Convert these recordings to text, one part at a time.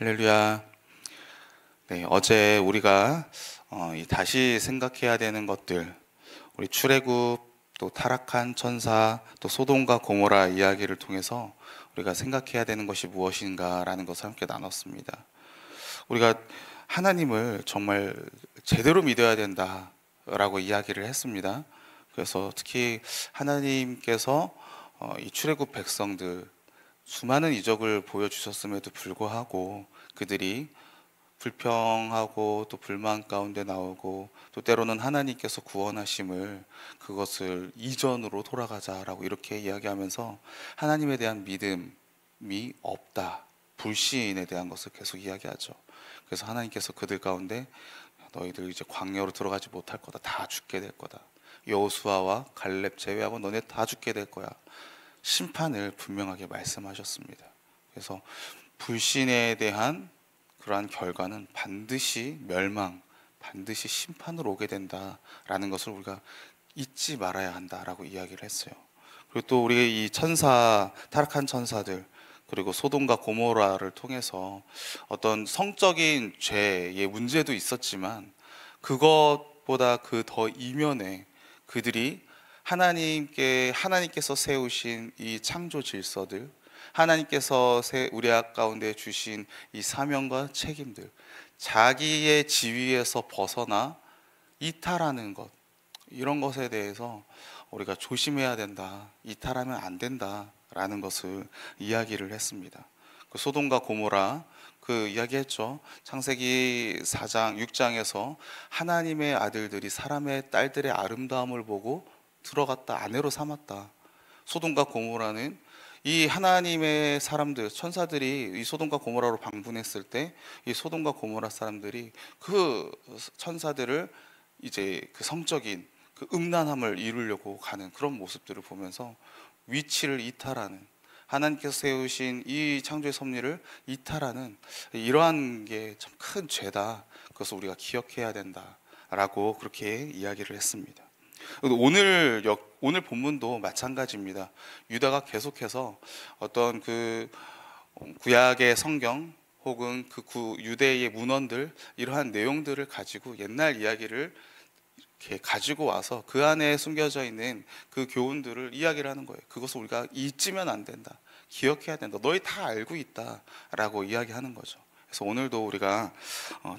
할렐루야. 네, 어제 우리가 다시 생각해야 되는 것들, 우리 출애굽, 또 타락한 천사, 또 소돔과 고모라 이야기를 통해서 우리가 생각해야 되는 것이 무엇인가라는 것을 함께 나눴습니다. 우리가 하나님을 정말 제대로 믿어야 된다라고 이야기를 했습니다. 그래서 특히 하나님께서 이 출애굽 백성들 수많은 이적을 보여주셨음에도 불구하고 그들이 불평하고 또 불만 가운데 나오고 또 때로는 하나님께서 구원하심을 그것을 이전으로 돌아가자라고 이렇게 이야기하면서 하나님에 대한 믿음이 없다, 불신에 대한 것을 계속 이야기하죠. 그래서 하나님께서 그들 가운데 너희들 이제 광야로 들어가지 못할 거다, 다 죽게 될 거다, 여호수아와 갈렙 제외하고 너네 다 죽게 될 거야, 심판을 분명하게 말씀하셨습니다. 그래서 불신에 대한 그러한 결과는 반드시 멸망, 반드시 심판으로 오게 된다라는 것을 우리가 잊지 말아야 한다라고 이야기를 했어요. 그리고 또 우리 이 타락한 천사들, 그리고 소돔과 고모라를 통해서 어떤 성적인 죄의 문제도 있었지만 그것보다 그 더 이면에 그들이 하나님께서 세우신 이 창조 질서들, 하나님께서 우리 가운데 주신 이 사명과 책임들, 자기의 지위에서 벗어나 이탈하는 것, 이런 것에 대해서 우리가 조심해야 된다, 이탈하면 안 된다라는 것을 이야기를 했습니다. 그 소돔과 고모라 그 이야기했죠. 창세기 4장, 6장에서 하나님의 아들들이 사람의 딸들의 아름다움을 보고 들어갔다, 아내로 삼았다. 소돔과 고모라는 이 하나님의 사람들, 천사들이 이 소돔과 고모라로 방문했을 때 이 소돔과 고모라 사람들이 그 천사들을 이제 그 성적인 그 음란함을 이루려고 가는 그런 모습들을 보면서 위치를 이탈하는, 하나님께서 세우신 이 창조의 섭리를 이탈하는 이러한 게 참 큰 죄다, 그것을 우리가 기억해야 된다라고 그렇게 이야기를 했습니다. 오늘 본문도 마찬가지입니다. 유다가 계속해서 어떤 그 구약의 성경 혹은 그 유대의 문헌들, 이러한 내용들을 가지고 옛날 이야기를 이렇게 가지고 와서 그 안에 숨겨져 있는 그 교훈들을 이야기를 하는 거예요. 그것을 우리가 잊으면 안 된다, 기억해야 된다, 너희 다 알고 있다라고 이야기하는 거죠. 그래서 오늘도 우리가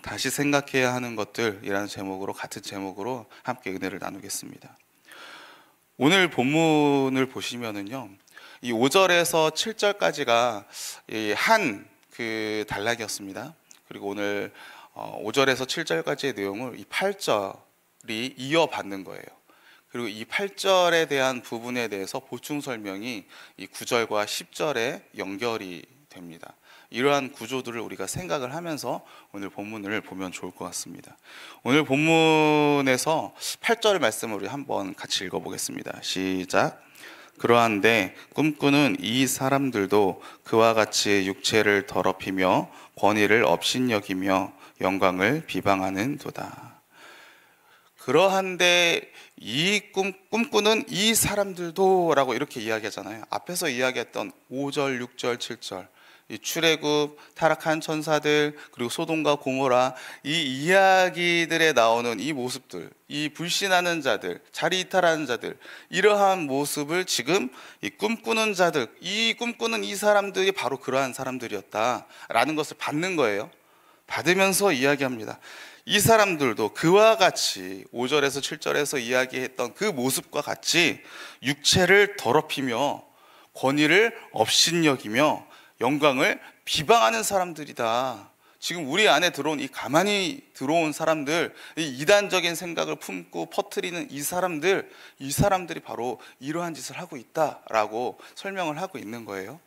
다시 생각해야 하는 것들이라는 제목으로, 같은 제목으로 함께 은혜를 나누겠습니다. 오늘 본문을 보시면은요, 이 5절에서 7절까지가 한 그 단락이었습니다. 그리고 오늘 5절에서 7절까지의 내용을 이 8절이 이어받는 거예요. 그리고 이 8절에 대한 부분에 대해서 보충 설명이 이 9절과 10절에 연결이 됩니다. 이러한 구조들을 우리가 생각을 하면서 오늘 본문을 보면 좋을 것 같습니다. 오늘 본문에서 8절 말씀을 우리 한번 같이 읽어보겠습니다. 시작. 그러한데 꿈꾸는 이 사람들도 그와 같이 육체를 더럽히며 권위를 업신여기며 영광을 비방하는도다. 그러한데 이 꿈꾸는 이 사람들도 라고 이렇게 이야기하잖아요. 앞에서 이야기했던 5절, 6절, 7절, 이 출애굽, 타락한 천사들, 그리고 소돔과 고모라, 이 이야기들에 나오는 이 모습들, 이 불신하는 자들, 자리 이탈하는 자들, 이러한 모습을 지금 이 꿈꾸는 자들, 이 꿈꾸는 이 사람들이 바로 그러한 사람들이었다라는 것을 받는 거예요. 받으면서 이야기합니다. 이 사람들도 그와 같이 5절에서 7절에서 이야기했던 그 모습과 같이 육체를 더럽히며 권위를 업신여기며 영광을 비방하는 사람들이다. 지금 우리 안에 들어온 이 가만히 들어온 사람들, 이 이단적인 생각을 품고 퍼뜨리는 이 사람들이 바로 이러한 짓을 하고 있다라고 설명을 하고 있는 거예요.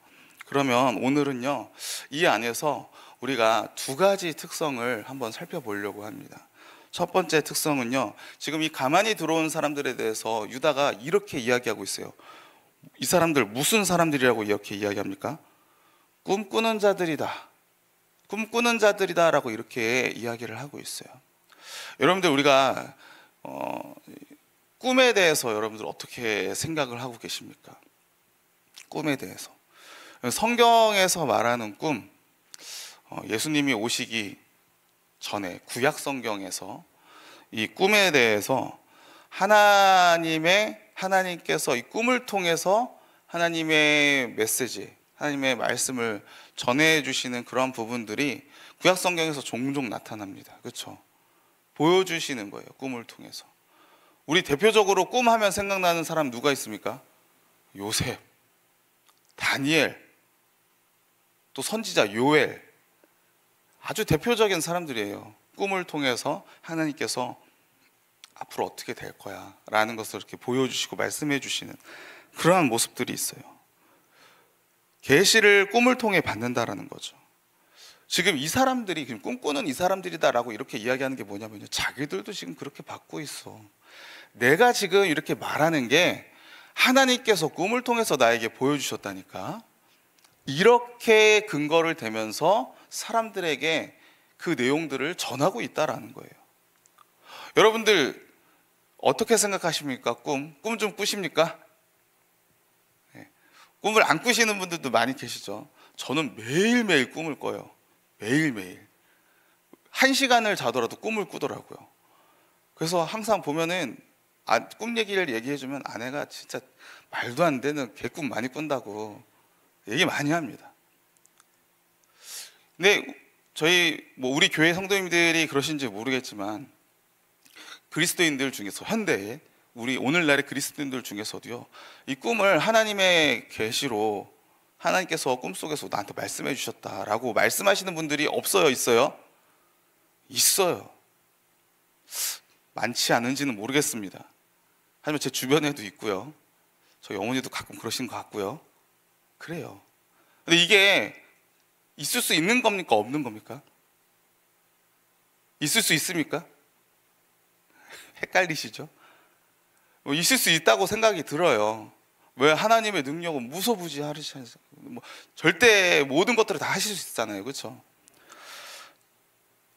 그러면 오늘은요, 이 안에서 우리가 두 가지 특성을 한번 살펴보려고 합니다. 첫 번째 특성은요, 지금 이 가만히 들어온 사람들에 대해서 유다가 이렇게 이야기하고 있어요. 이 사람들 무슨 사람들이라고 이렇게 이야기합니까? 꿈꾸는 자들이다, 꿈꾸는 자들이다 라고 이렇게 이야기를 하고 있어요. 여러분들, 우리가 꿈에 대해서 여러분들 어떻게 생각을 하고 계십니까? 꿈에 대해서 성경에서 말하는 꿈, 예수님이 오시기 전에 구약 성경에서 이 꿈에 대해서 하나님께서 이 꿈을 통해서 하나님의 메시지, 하나님의 말씀을 전해주시는 그런 부분들이 구약 성경에서 종종 나타납니다. 그렇죠? 보여주시는 거예요. 꿈을 통해서. 우리 대표적으로 꿈하면 생각나는 사람 누가 있습니까? 요셉, 다니엘, 또 선지자 요엘, 아주 대표적인 사람들이에요. 꿈을 통해서 하나님께서 앞으로 어떻게 될 거야 라는 것을 이렇게 보여주시고 말씀해 주시는 그러한 모습들이 있어요. 계시를 꿈을 통해 받는다라는 거죠. 지금 이 사람들이 꿈꾸는 이 사람들이다라고 이렇게 이야기하는 게 뭐냐면요, 자기들도 지금 그렇게 받고 있어. 내가 지금 이렇게 말하는 게 하나님께서 꿈을 통해서 나에게 보여주셨다니까. 이렇게 근거를 대면서 사람들에게 그 내용들을 전하고 있다라는 거예요. 여러분들 어떻게 생각하십니까? 꿈 좀 꾸십니까? 네. 꿈을 안 꾸시는 분들도 많이 계시죠. 저는 매일매일 꿈을 꿔요. 매일매일 1시간을 자더라도 꿈을 꾸더라고요. 그래서 항상 보면은 꿈 얘기를 얘기해주면 아내가 진짜 말도 안 되는 개꿈 많이 꾼다고 얘기 많이 합니다. 근데 우리 교회 성도님들이 그러신지 모르겠지만 그리스도인들 중에서 현대에 우리 오늘날의 그리스도인들 중에서도요, 이 꿈을 하나님의 계시로 하나님께서 꿈속에서 나한테 말씀해 주셨다라고 말씀하시는 분들이 없어요? 있어요? 있어요. 많지 않은지는 모르겠습니다. 하지만 제 주변에도 있고요, 저희 어머니도 가끔 그러신 것 같고요. 그래요. 근데 이게 있을 수 있는 겁니까? 없는 겁니까? 있을 수 있습니까? 헷갈리시죠? 있을 수 있다고 생각이 들어요. 왜? 하나님의 능력은 무소부지하시잖아요. 절대 모든 것들을 다 하실 수 있잖아요. 그렇죠?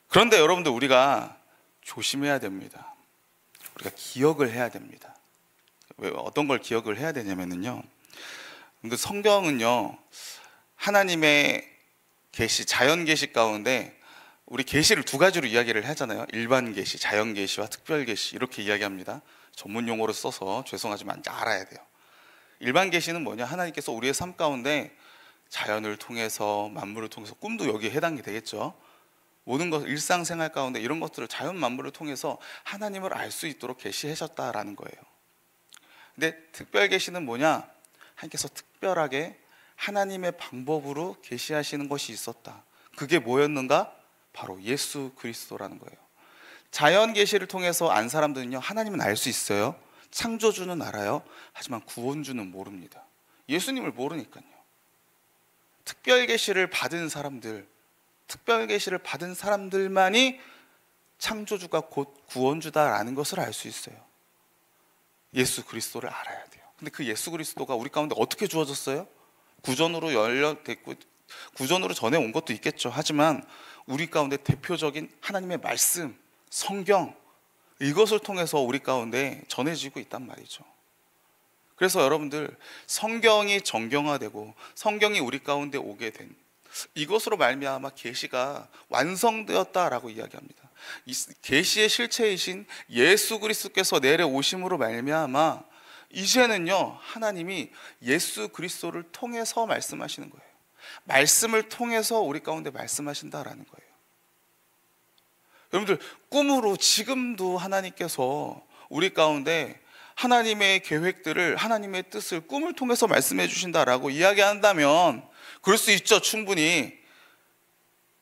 그런데 여러분들, 우리가 조심해야 됩니다. 우리가 기억을 해야 됩니다. 왜 어떤 걸 기억을 해야 되냐면요, 근데 성경은요, 하나님의 계시, 자연 계시 가운데 우리 계시를 두 가지로 이야기를 하잖아요. 일반 계시, 자연 계시와 특별 계시, 이렇게 이야기합니다. 전문 용어로 써서 죄송하지만 알아야 돼요. 일반 계시는 뭐냐? 하나님께서 우리의 삶 가운데 자연을 통해서, 만물을 통해서, 꿈도 여기에 해당이 되겠죠. 모든 것, 일상생활 가운데 이런 것들을 자연 만물을 통해서 하나님을 알 수 있도록 계시하셨다라는 거예요. 근데 특별 계시는 뭐냐? 하나님께서 특별하게 하나님의 방법으로 계시하시는 것이 있었다. 그게 뭐였는가? 바로 예수 그리스도라는 거예요. 자연 계시를 통해서 안 사람들은요, 하나님은 알 수 있어요. 창조주는 알아요. 하지만 구원주는 모릅니다. 예수님을 모르니까요. 특별 계시를 받은 사람들, 특별 계시를 받은 사람들만이 창조주가 곧 구원주다라는 것을 알 수 있어요. 예수 그리스도를 알아야 돼요. 근데 그 예수 그리스도가 우리 가운데 어떻게 주어졌어요? 구전으로 연결됐고 구전으로 전해온 것도 있겠죠. 하지만 우리 가운데 대표적인 하나님의 말씀, 성경, 이것을 통해서 우리 가운데 전해지고 있단 말이죠. 그래서 여러분들, 성경이 정경화되고 성경이 우리 가운데 오게 된 이것으로 말미암아 계시가 완성되었다라고 이야기합니다. 이 계시의 실체이신 예수 그리스도께서 내려오심으로 말미암아 이제는요, 하나님이 예수 그리스도를 통해서 말씀하시는 거예요. 말씀을 통해서 우리 가운데 말씀하신다라는 거예요. 여러분들, 꿈으로 지금도 하나님께서 우리 가운데 하나님의 계획들을, 하나님의 뜻을 꿈을 통해서 말씀해 주신다라고 이야기한다면 그럴 수 있죠. 충분히.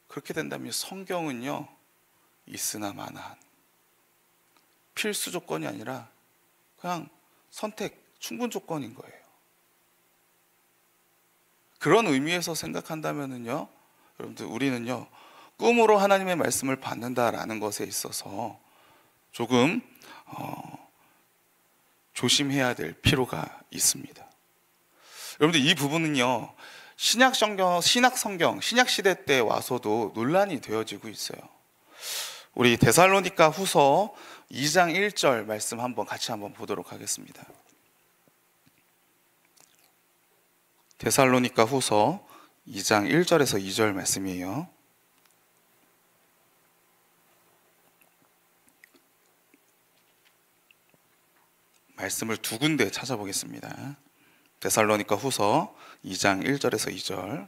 그렇게 된다면 성경은요, 있으나 마나한 필수 조건이 아니라 그냥 선택, 충분 조건인 거예요. 그런 의미에서 생각한다면요, 여러분들, 우리는요, 꿈으로 하나님의 말씀을 받는다라는 것에 있어서 조금 조심해야 될 필요가 있습니다. 여러분들, 이 부분은요, 신약 성경, 신약 시대 때 와서도 논란이 되어지고 있어요. 우리 데살로니가 후서 2장 1절 말씀 같이 한번 보도록 하겠습니다. 데살로니가 후서 2장 1절에서 2절 말씀이에요. 말씀을 두 군데 찾아보겠습니다. 데살로니가 후서 2장 1절에서 2절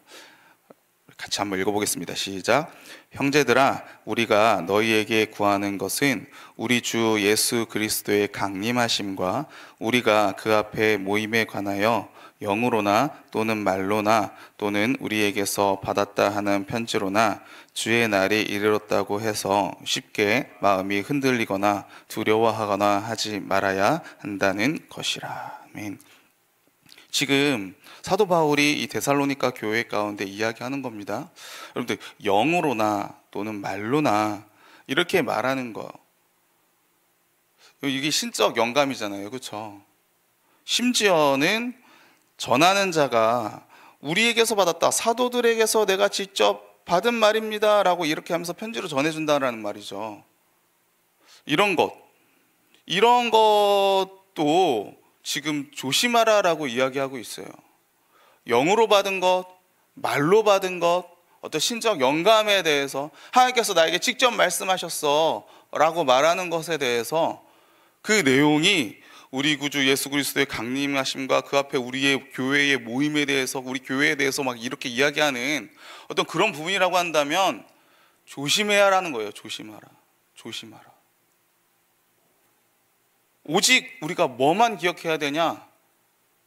같이 한번 읽어보겠습니다. 시작. 형제들아, 우리가 너희에게 구하는 것은 우리 주 예수 그리스도의 강림하심과 우리가 그 앞에 모임에 관하여 영으로나 또는 말로나 또는 우리에게서 받았다 하는 편지로나 주의 날이 이르렀다고 해서 쉽게 마음이 흔들리거나 두려워하거나 하지 말아야 한다는 것이라. 아멘. 지금 사도 바울이 이 데살로니가 교회 가운데 이야기하는 겁니다. 여러분들, 영으로나 또는 말로나 이렇게 말하는 거, 이게 신적 영감이잖아요, 그렇죠? 심지어는 전하는 자가 우리에게서 받았다, 사도들에게서 내가 직접 받은 말입니다 라고 이렇게 하면서 편지로 전해준다라는 말이죠. 이런 것도 지금 조심하라라고 이야기하고 있어요. 영으로 받은 것, 말로 받은 것, 어떤 신적 영감에 대해서 하나님께서 나에게 직접 말씀하셨어 라고 말하는 것에 대해서 그 내용이 우리 구주 예수 그리스도의 강림하심과 그 앞에 우리의 교회의 모임에 대해서, 우리 교회에 대해서 막 이렇게 이야기하는 어떤 그런 부분이라고 한다면 조심해야 하라는 거예요. 조심하라. 오직 우리가 뭐만 기억해야 되냐?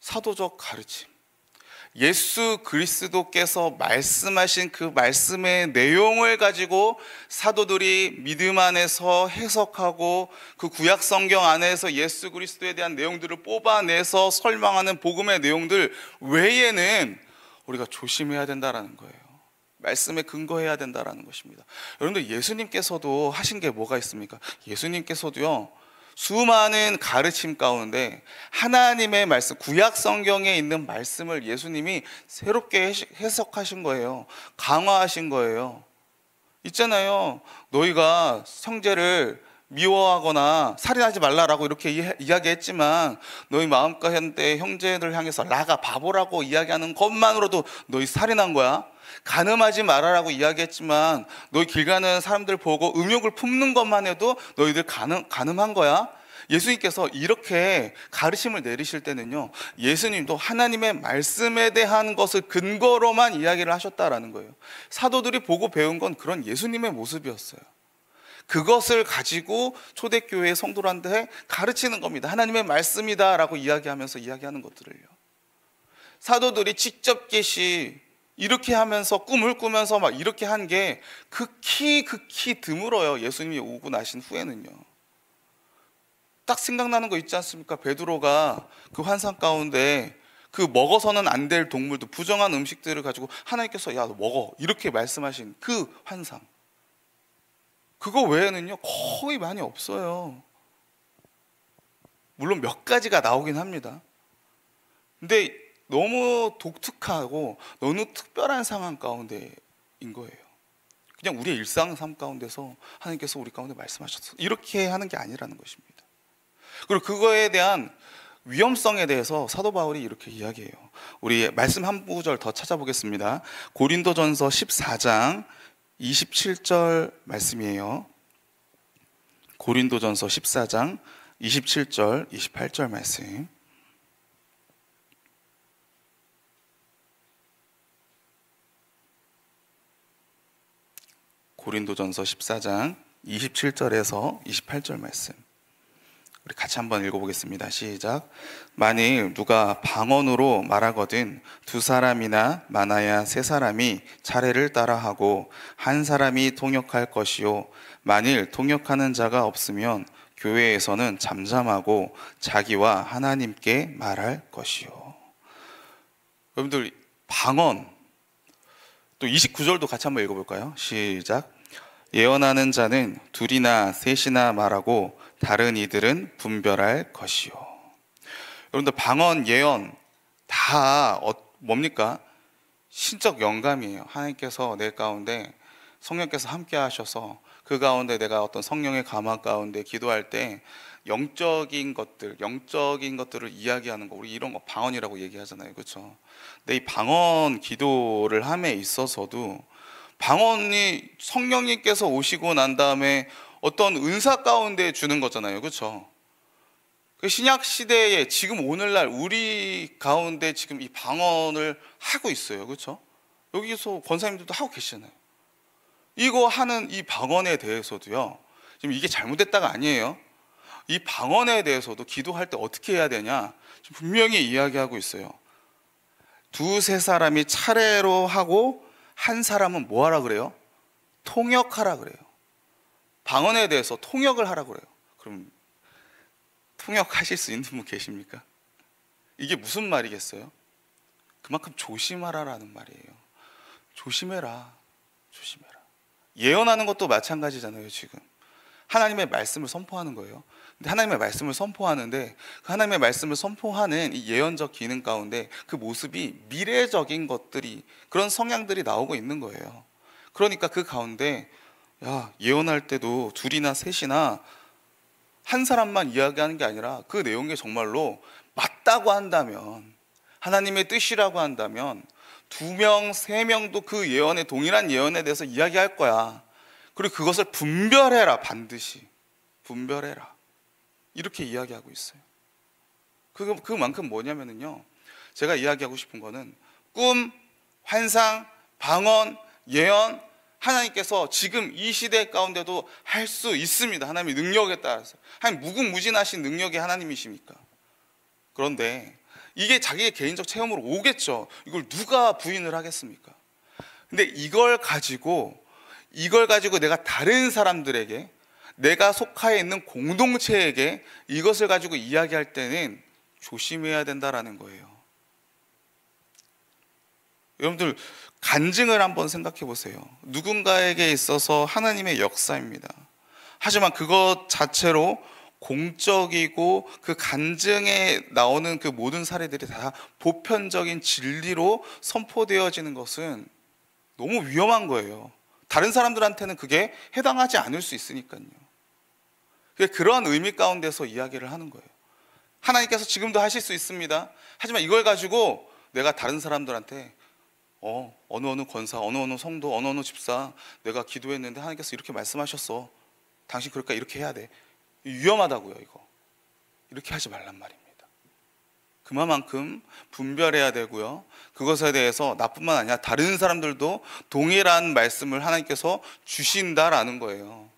사도적 가르침. 예수 그리스도께서 말씀하신 그 말씀의 내용을 가지고 사도들이 믿음 안에서 해석하고 그 구약 성경 안에서 예수 그리스도에 대한 내용들을 뽑아내서 설명하는 복음의 내용들 외에는 우리가 조심해야 된다라는 거예요. 말씀에 근거해야 된다라는 것입니다. 여러분들, 예수님께서도 하신 게 뭐가 있습니까? 예수님께서도요, 수많은 가르침 가운데 하나님의 말씀, 구약 성경에 있는 말씀을 예수님이 새롭게 해석하신 거예요. 강화하신 거예요. 있잖아요, 너희가 형제를 미워하거나 살인하지 말라라고 이렇게 이야기했지만 너희 마음과 형제를 향해서 나가 바보라고 이야기하는 것만으로도 너희 살인한 거야. 간음하지 말아라고 이야기했지만 너희 길 가는 사람들 보고 음욕을 품는 것만 해도 너희들 간음한 거야. 예수님께서 이렇게 가르침을 내리실 때는요, 예수님도 하나님의 말씀에 대한 것을 근거로만 이야기를 하셨다라는 거예요. 사도들이 보고 배운 건 그런 예수님의 모습이었어요. 그것을 가지고 초대교회의 성도들한테 가르치는 겁니다. 하나님의 말씀이다라고 이야기하면서 이야기하는 것들을요. 사도들이 직접 계시 이렇게 하면서 꿈을 꾸면서 막 이렇게 한 게 극히 드물어요. 예수님이 오고 나신 후에는요. 딱 생각나는 거 있지 않습니까? 베드로가 그 환상 가운데 그 먹어서는 안 될 동물도, 부정한 음식들을 가지고 하나님께서 야, 너 먹어 이렇게 말씀하신 그 환상, 그거 외에는요 거의 많이 없어요. 물론 몇 가지가 나오긴 합니다. 근데 너무 독특하고 너무 특별한 상황 가운데인 거예요. 그냥 우리의 일상 삶 가운데서 하나님께서 우리 가운데 말씀하셨어, 이렇게 하는 게 아니라는 것입니다. 그리고 그거에 대한 위험성에 대해서 사도 바울이 이렇게 이야기해요. 우리 말씀 한 구절 더 찾아보겠습니다. 고린도전서 14장 27절 말씀이에요. 고린도전서 14장 27절 28절 말씀. 고린도전서 14장 27절에서 28절 말씀, 우리 같이 한번 읽어보겠습니다. 시작. 만일 누가 방언으로 말하거든 두 사람이나 많아야 세 사람이 차례를 따라하고 한 사람이 통역할 것이요, 만일 통역하는 자가 없으면 교회에서는 잠잠하고 자기와 하나님께 말할 것이요. 여러분들, 방언, 또 29절도 같이 한번 읽어볼까요? 시작. 예언하는 자는 둘이나 셋이나 말하고 다른 이들은 분별할 것이요. 여러분들, 방언, 예언 다 뭡니까? 신적 영감이에요. 하나님께서 내 가운데, 성령께서 함께 하셔서 그 가운데 내가 어떤 성령의 감화 가운데 기도할 때 영적인 것들을 이야기하는 거, 우리 이런 거 방언이라고 얘기하잖아요, 그렇죠? 근데 이 방언 기도를 함에 있어서도 방언이 성령님께서 오시고 난 다음에 어떤 은사 가운데 주는 거잖아요, 그렇죠? 그 신약 시대에 지금 오늘날 우리 가운데 지금 이 방언을 하고 있어요. 그렇죠? 여기서 권사님들도 하고 계시잖아요. 이거 하는 이 방언에 대해서도요, 지금 이게 잘못됐다가 아니에요. 이 방언에 대해서도 기도할 때 어떻게 해야 되냐, 지금 분명히 이야기하고 있어요. 두세 사람이 차례로 하고 한 사람은 뭐 하라 그래요? 통역하라 그래요. 방언에 대해서 통역을 하라 그래요. 그럼 통역하실 수 있는 분 계십니까? 이게 무슨 말이겠어요? 그만큼 조심하라라는 말이에요. 조심해라, 조심해라. 예언하는 것도 마찬가지잖아요. 지금 하나님의 말씀을 선포하는 거예요. 근데 하나님의 말씀을 선포하는데 그 하나님의 말씀을 선포하는 이 예언적 기능 가운데 그 모습이 미래적인 것들이, 그런 성향들이 나오고 있는 거예요. 그러니까 그 가운데 예언할 때도 둘이나 셋이나 한 사람만 이야기하는 게 아니라 그 내용이 정말로 맞다고 한다면, 하나님의 뜻이라고 한다면 2명, 3명도 그 예언에, 동일한 예언에 대해서 이야기할 거야. 그리고 그것을 분별해라. 반드시 분별해라. 이렇게 이야기하고 있어요. 그만큼 뭐냐면요, 제가 이야기하고 싶은 거는 꿈, 환상, 방언, 예언, 하나님께서 지금 이 시대 가운데도 할 수 있습니다. 하나님의 능력에 따라서. 하나님 무궁무진하신 능력의 하나님이십니까? 그런데 이게 자기의 개인적 체험으로 오겠죠. 이걸 누가 부인을 하겠습니까? 근데 이걸 가지고 내가 다른 사람들에게, 내가 속하에 있는 공동체에게 이것을 가지고 이야기할 때는 조심해야 된다라는 거예요. 여러분들, 간증을 한번 생각해 보세요. 누군가에게 있어서 하나님의 역사입니다. 하지만 그것 자체로 공적이고 그 간증에 나오는 그 모든 사례들이 다 보편적인 진리로 선포되어지는 것은 너무 위험한 거예요. 다른 사람들한테는 그게 해당하지 않을 수 있으니까요. 그러한 의미 가운데서 이야기를 하는 거예요. 하나님께서 지금도 하실 수 있습니다. 하지만 이걸 가지고 내가 다른 사람들한테 어느 권사, 어느 성도, 어느 집사, 내가 기도했는데 하나님께서 이렇게 말씀하셨어. 당신 그러니까 이렇게 해야 돼. 위험하다고요. 이거 이렇게 하지 말란 말입니다. 그만큼 분별해야 되고요, 그것에 대해서 나뿐만 아니라 다른 사람들도 동일한 말씀을 하나님께서 주신다라는 거예요.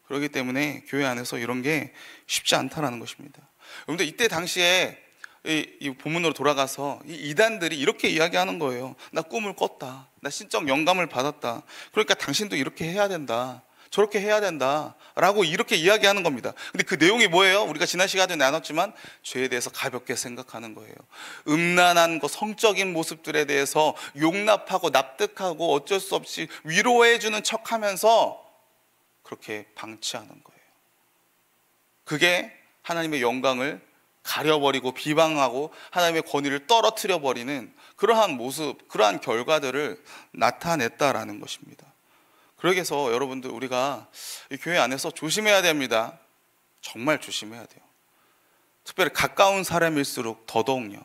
그렇기 때문에 교회 안에서 이런 게 쉽지 않다라는 것입니다. 여러분들, 이때 당시에 이 본문으로 돌아가서 이 이단들이 이렇게 이야기하는 거예요. 나 꿈을 꿨다. 나 신적 영감을 받았다. 그러니까 당신도 이렇게 해야 된다. 저렇게 해야 된다. 라고 이렇게 이야기하는 겁니다. 근데 그 내용이 뭐예요? 우리가 지난 시간에 나눴지만 죄에 대해서 가볍게 생각하는 거예요. 음란한 것, 성적인 모습들에 대해서 용납하고 납득하고 어쩔 수 없이 위로해주는 척하면서 그렇게 방치하는 거예요. 그게 하나님의 영광을 가려버리고 비방하고 하나님의 권위를 떨어뜨려버리는 그러한 모습, 그러한 결과들을 나타냈다라는 것입니다. 그러기서 여러분들, 우리가 이 교회 안에서 조심해야 됩니다. 정말 조심해야 돼요. 특별히 가까운 사람일수록 더더욱요.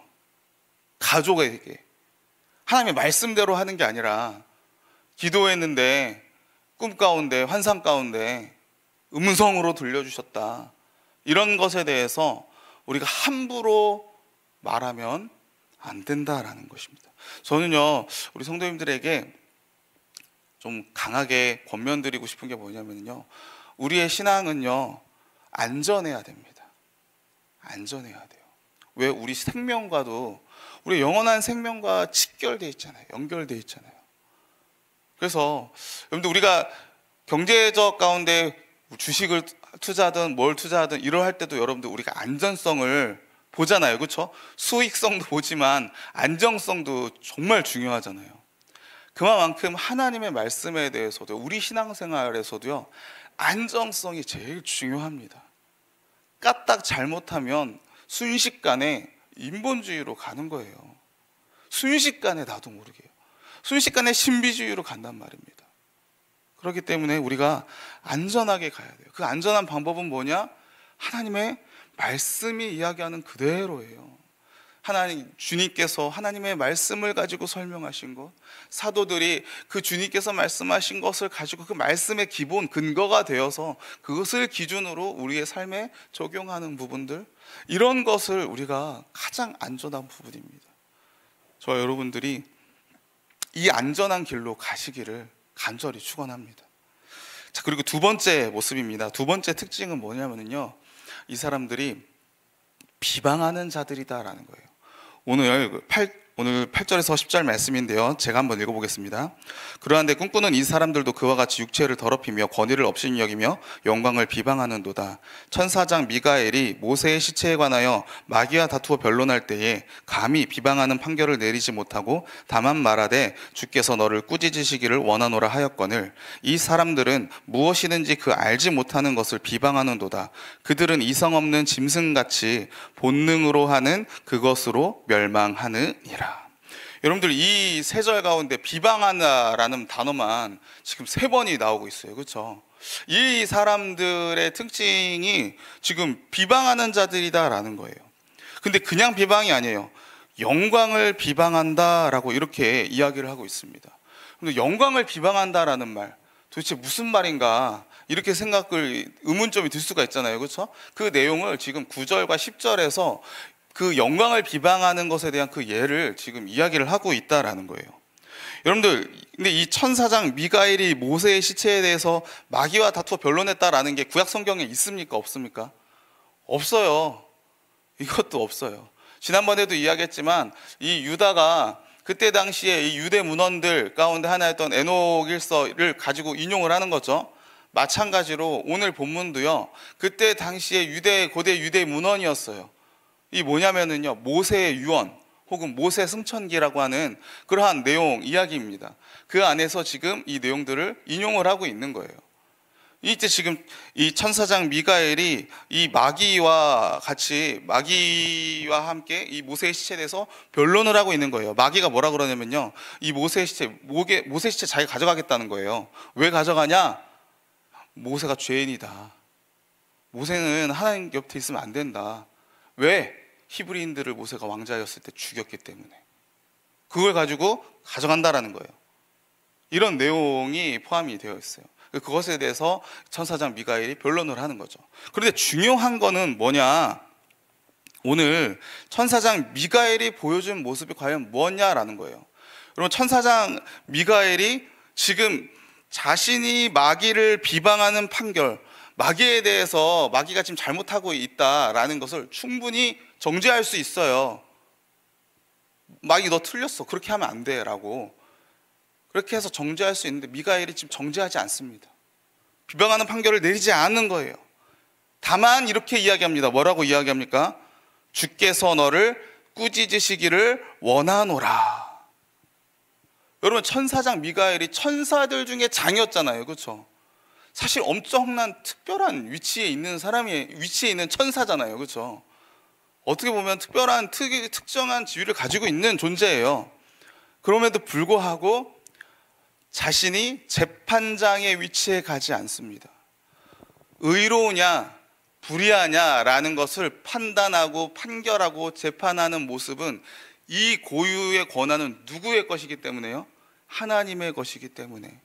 가족에게 하나님의 말씀대로 하는 게 아니라 기도했는데 꿈 가운데, 환상 가운데 음성으로 들려주셨다, 이런 것에 대해서 우리가 함부로 말하면 안 된다라는 것입니다. 저는요, 우리 성도님들에게 좀 강하게 권면드리고 싶은 게 뭐냐면요, 우리의 신앙은요, 안전해야 됩니다. 안전해야 돼요. 왜? 우리 생명과도, 우리 영원한 생명과 직결되어 있잖아요. 연결되어 있잖아요. 그래서 여러분들, 우리가 경제적 가운데 주식을 투자하든 뭘 투자하든 이러할 때도 여러분들 우리가 안전성을 보잖아요. 그렇죠? 수익성도 보지만 안정성도 정말 중요하잖아요. 그만큼 하나님의 말씀에 대해서도, 우리 신앙생활에서도요, 안정성이 제일 중요합니다. 까딱 잘못하면 순식간에 인본주의로 가는 거예요. 순식간에 나도 모르게요. 순식간에 신비주의로 간단 말입니다. 그렇기 때문에 우리가 안전하게 가야 돼요. 그 안전한 방법은 뭐냐? 하나님의 말씀이 이야기하는 그대로예요. 하나님 주님께서 하나님의 말씀을 가지고 설명하신 것, 사도들이 그 주님께서 말씀하신 것을 가지고 그 말씀의 기본 근거가 되어서 그것을 기준으로 우리의 삶에 적용하는 부분들, 이런 것을 우리가 가장 안전한 부분입니다. 저와 여러분들이 이 안전한 길로 가시기를 간절히 축원합니다. 자, 그리고 두 번째 모습입니다. 두 번째 특징은 뭐냐면요, 이 사람들이 비방하는 자들이다라는 거예요. 오늘 8절에서 10절 말씀인데요, 제가 한번 읽어보겠습니다. 그러한데 꿈꾸는 이 사람들도 그와 같이 육체를 더럽히며 권위를 없인 여기며 영광을 비방하는도다. 천사장 미가엘이 모세의 시체에 관하여 마귀와 다투어 변론할 때에 감히 비방하는 판결을 내리지 못하고 다만 말하되 주께서 너를 꾸짖으시기를 원하노라 하였거늘 이 사람들은 무엇이든지 그 알지 못하는 것을 비방하는도다. 그들은 이성 없는 짐승같이 본능으로 하는 그것으로 멸망하느니라. 여러분들, 이 세 절 가운데 비방하다라는 단어만 지금 3번이 나오고 있어요. 그렇죠? 이 사람들의 특징이 지금 비방하는 자들이다라는 거예요. 근데 그냥 비방이 아니에요. 영광을 비방한다라고 이렇게 이야기를 하고 있습니다. 근데 영광을 비방한다라는 말, 도대체 무슨 말인가, 이렇게 의문점이 들 수가 있잖아요. 그렇죠? 그 내용을 지금 9절과 10절에서 그 영광을 비방하는 것에 대한 그 예를 지금 이야기를 하고 있다라는 거예요. 여러분들, 근데 이 천사장 미가엘이 모세의 시체에 대해서 마귀와 다투어 변론했다라는 게 구약 성경에 있습니까? 없습니까? 없어요. 이것도 없어요. 지난번에도 이야기했지만 이 유다가 그때 당시에 이 유대 문헌들 가운데 하나였던 에녹 일서를 가지고 인용을 하는 거죠. 마찬가지로 오늘 본문도요, 그때 당시에 고대 유대 문헌이었어요. 이 뭐냐면은요, 모세의 유언 혹은 모세 승천기라고 하는 그러한 내용 이야기입니다. 그 안에서 지금 이 내용들을 인용을 하고 있는 거예요. 이때 지금 이 천사장 미가엘이 이 마귀와 함께 이 모세의 시체에 대해서 변론을 하고 있는 거예요. 마귀가 뭐라 그러냐면요, 이 모세 시체 자기가 가져가겠다는 거예요. 왜 가져가냐? 모세가 죄인이다. 모세는 하나님 곁에 있으면 안 된다. 왜? 히브리인들을 모세가 왕자였을 때 죽였기 때문에. 그걸 가지고 가져간다라는 거예요. 이런 내용이 포함이 되어 있어요. 그것에 대해서 천사장 미가엘이 변론을 하는 거죠. 그런데 중요한 거는 뭐냐? 오늘 천사장 미가엘이 보여준 모습이 과연 뭐냐라는 거예요. 여러분, 천사장 미가엘이 지금 자신이 마귀를 비방하는 판결, 마귀에 대해서 마귀가 지금 잘못하고 있다라는 것을 충분히 정죄할 수 있어요. 마귀 너 틀렸어, 그렇게 하면 안 돼 라고 그렇게 해서 정죄할 수 있는데, 미가엘이 지금 정죄하지 않습니다. 비방하는 판결을 내리지 않는 거예요. 다만 이렇게 이야기합니다. 뭐라고 이야기합니까? 주께서 너를 꾸짖으시기를 원하노라. 여러분, 천사장 미가엘이 천사들 중에 장이었잖아요. 그렇죠? 사실 엄청난 특별한 위치에 있는 천사잖아요. 그렇죠? 어떻게 보면 특정한 지위를 가지고 있는 존재예요. 그럼에도 불구하고 자신이 재판장의 위치에 가지 않습니다. 의로우냐 불의하냐라는 것을 판단하고 판결하고 재판하는 모습은, 이 고유의 권한은 누구의 것이기 때문에요? 하나님의 것이기 때문에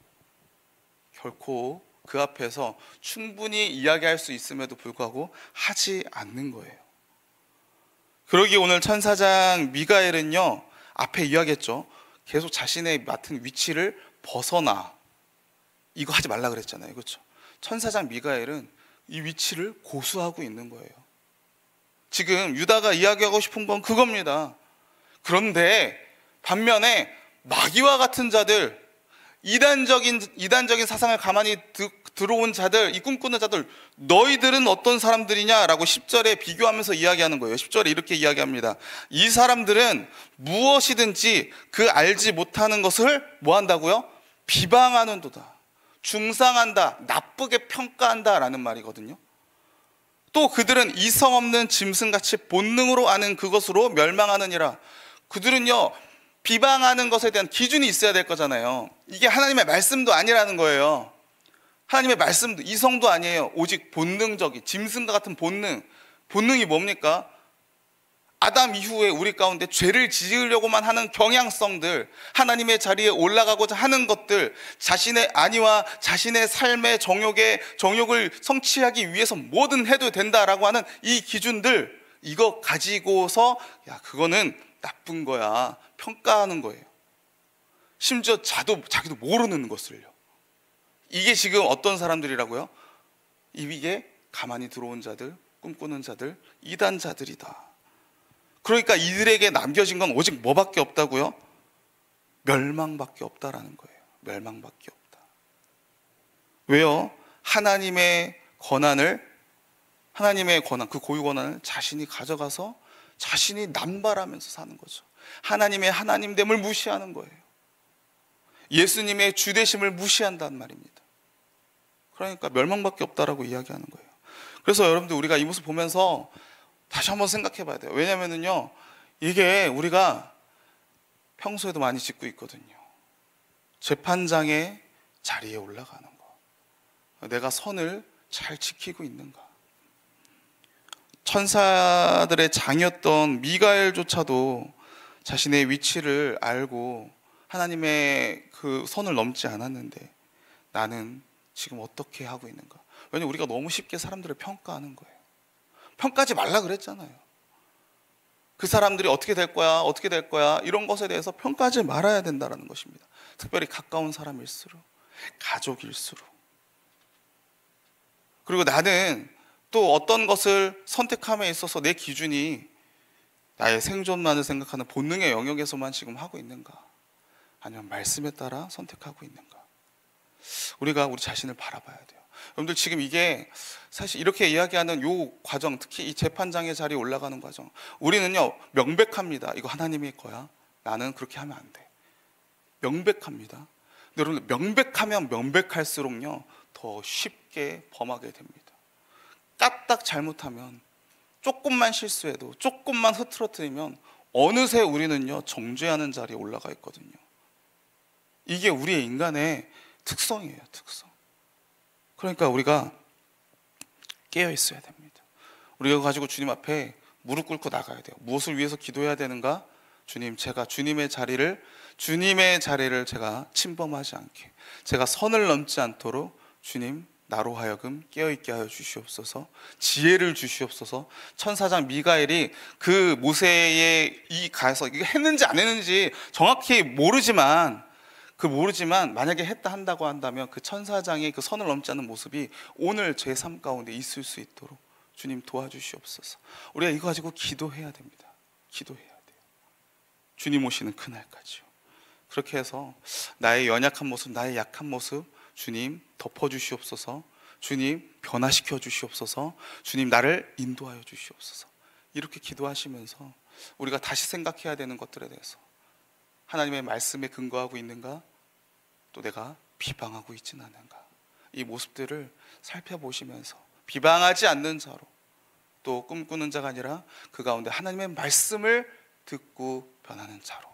결코 그 앞에서 충분히 이야기할 수 있음에도 불구하고 하지 않는 거예요. 그러기에 오늘 천사장 미가엘은요, 앞에 이야기했죠. 계속 자신의 맡은 위치를 벗어나, 이거 하지 말라 그랬잖아요. 그렇죠? 천사장 미가엘은 이 위치를 고수하고 있는 거예요. 지금 유다가 이야기하고 싶은 건 그겁니다. 그런데 반면에 마귀와 같은 자들, 이단적인 사상을 가만히 들어온 자들, 이 꿈꾸는 자들, 너희들은 어떤 사람들이냐라고 10절에 비교하면서 이야기하는 거예요. 10절에 이렇게 이야기합니다. 이 사람들은 무엇이든지 그 알지 못하는 것을 뭐 한다고요? 비방하는도다, 중상한다, 나쁘게 평가한다라는 말이거든요. 또 그들은 이성 없는 짐승같이 본능으로 아는 그것으로 멸망하느니라. 그들은요, 비방하는 것에 대한 기준이 있어야 될 거잖아요. 이게 하나님의 말씀도 아니라는 거예요. 하나님의 말씀도 이성도 아니에요. 오직 본능적인 짐승과 같은 본능이 뭡니까? 아담 이후에 우리 가운데 죄를 지으려고만 하는 경향성들, 하나님의 자리에 올라가고자 하는 것들, 자신의 안위와 자신의 삶의 정욕을 성취하기 위해서 뭐든 해도 된다라고 하는 이 기준들, 이거 가지고서 야, 그거는 나쁜 거야 평가하는 거예요. 심지어 자기도 모르는 것을요. 이게 지금 어떤 사람들이라고요? 이게 가만히 들어온 자들, 꿈꾸는 자들, 이단자들이다. 그러니까 이들에게 남겨진 건 오직 뭐밖에 없다고요? 멸망밖에 없다라는 거예요. 멸망밖에 없다. 왜요? 하나님의 권한, 그 고유 권한을 자신이 가져가서 자신이 남발하면서 사는 거죠. 하나님의 하나님됨을 무시하는 거예요. 예수님의 주되심을 무시한다는 말입니다. 그러니까 멸망밖에 없다라고 이야기하는 거예요. 그래서 여러분들, 우리가 이 모습 보면서 다시 한번 생각해 봐야 돼요. 왜냐면은요, 이게 우리가 평소에도 많이 짓고 있거든요. 재판장의 자리에 올라가는 거. 내가 선을 잘 지키고 있는가. 천사들의 장이었던 미가엘조차도 자신의 위치를 알고 하나님의 그 선을 넘지 않았는데 나는 지금 어떻게 하고 있는가. 왜냐면 우리가 너무 쉽게 사람들을 평가하는 거예요. 평가하지 말라 그랬잖아요. 그 사람들이 어떻게 될 거야 이런 것에 대해서 평가하지 말아야 된다는 것입니다. 특별히 가까운 사람일수록, 가족일수록. 그리고 나는 또 어떤 것을 선택함에 있어서 내 기준이 나의 생존만을 생각하는 본능의 영역에서만 지금 하고 있는가, 아니면 말씀에 따라 선택하고 있는가. 우리가 우리 자신을 바라봐야 돼요. 여러분들, 지금 이게 사실 이렇게 이야기하는 요 과정, 특히 이 재판장의 자리에 올라가는 과정, 우리는요 명백합니다. 이거 하나님의 거야, 나는 그렇게 하면 안 돼. 명백합니다. 근데 여러분, 명백하면 명백할수록요 더 쉽게 범하게 됩니다. 까딱 잘못하면, 조금만 실수해도, 조금만 흐트러뜨리면 어느새 우리는요 정죄하는 자리에 올라가 있거든요. 이게 우리의 인간의 특성이에요, 특성. 그러니까 우리가 깨어 있어야 됩니다. 우리가 가지고 주님 앞에 무릎 꿇고 나가야 돼요. 무엇을 위해서 기도해야 되는가? 주님, 제가 주님의 자리를 제가 침범하지 않게, 제가 선을 넘지 않도록 주님, 나로 하여금 깨어있게 하여 주시옵소서. 지혜를 주시옵소서. 천사장 미가엘이 그 모세의 이 가서 이거 했는지 안 했는지 정확히 모르지만 만약에 한다고 한다면 그 천사장의 그 선을 넘지 않는 모습이 오늘 제 삶 가운데 있을 수 있도록 주님 도와주시옵소서. 우리가 이거 가지고 기도해야 됩니다. 기도해야 돼요. 주님 오시는 그날까지요. 그렇게 해서 나의 연약한 모습, 나의 약한 모습 주님 덮어주시옵소서. 주님 변화시켜 주시옵소서. 주님 나를 인도하여 주시옵소서. 이렇게 기도하시면서 우리가 다시 생각해야 되는 것들에 대해서, 하나님의 말씀에 근거하고 있는가, 또 내가 비방하고 있지는 않은가, 이 모습들을 살펴보시면서 비방하지 않는 자로, 또 꿈꾸는 자가 아니라 그 가운데 하나님의 말씀을 듣고 변하는 자로,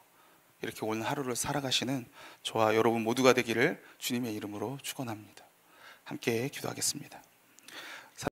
이렇게 오늘 하루를 살아가시는 저와 여러분 모두가 되기를 주님의 이름으로 축원합니다. 함께 기도하겠습니다.